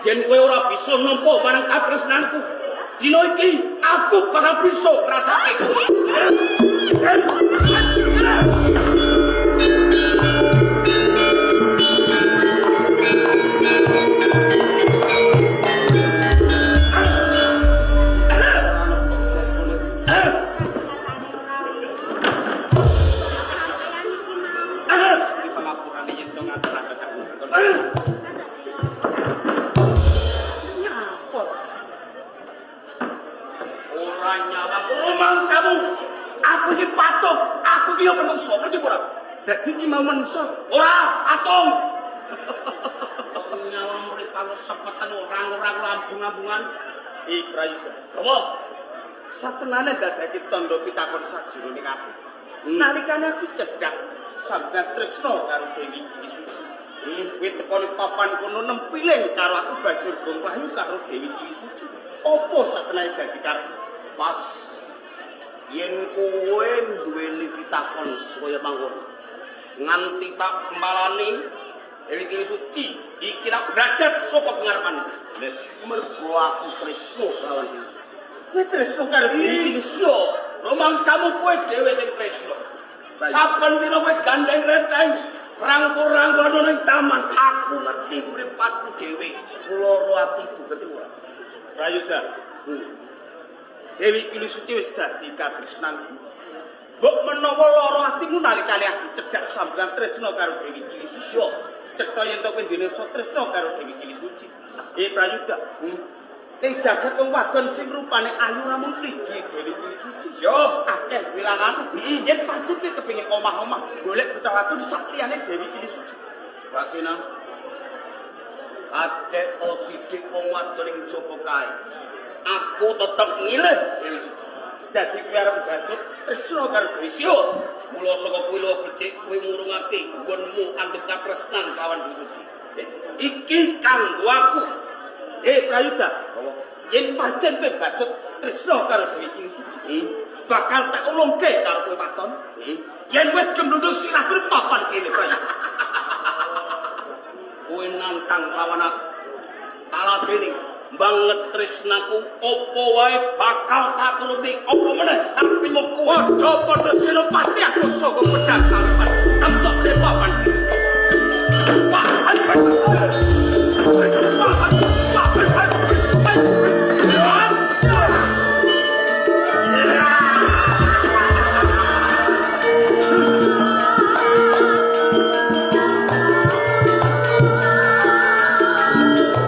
yen kowe ora bisa nampa marang katresnanku, dina iki aku bakal bisa ngrasake kowe. Dadi iki mau menungso. Ora, atung. Nyawa murid kalau sepetan orang-orang lambung-lambungan. Ibrahim. Apa? Satenane dadake tandha pitakon sajroning ati. Nalikane aku cedhak sampeyan tresna karo Dewi Kini Suci. Kuwi tekone papan kono nempiling karo aku bajur gongklayu karo Dewi Kini Suci. Apa satenane dadi karo pas yen kowe duweni pitakon kaya mangkono. Nganti tak sembalani Dewi Kini Suci iki ra derajat saka pengarepan. Mergo aku tresno kawan iki. Kowe tresno karo Dewi Kini Suci. Romangsamu kowe dhewe sing tresno. Saben dina kowe gandeng renteng rangkul-rangkul ana ning taman, aku ngerti mripatku dhewe. Loro atiku ngerti ora? Rayuda. Dewi Kini Suci wis dadi katresnanku. Mbok menawa lara atimu nalikane aku cedhak sampeyan tresna karo Dewi Kini Suci. Cetha yen to kowe dene tresna karo Dewi Kini Suci. Prayuda. Ing jagat wong wadon sing rupane ayu namung tinggi Dewi Kini Suci. Yo, akeh wilangan. Yen pancen kowe kepengin omah-omah golek bocah wadon sak liyane Dewi Kini Suci. Rasina. Aceh osidik wong wadon ing jaba kae. Aku tetep milih Dewi Suci. Dadi kowe arep bacot tresna karo Dewi Suci. Mula saka kuwi lho becik kowe ngurungake nggonmu andhep katresnan kawan Dewi Suci. Iki kanggo aku. Prayuda. Yen pancen kowe bacot tresna karo Dewi Kini Suci, bakal tak ulungke karo kowe waton. Yen wis gembluduk sirah papan kene Prayuda. Kowe nantang lawan aku. Kaladene banget tresnaku apa wae bakal tak turuti apa meneh saktimu padha-padha senopati aku saka pedang kalipan entuk papan. Papan.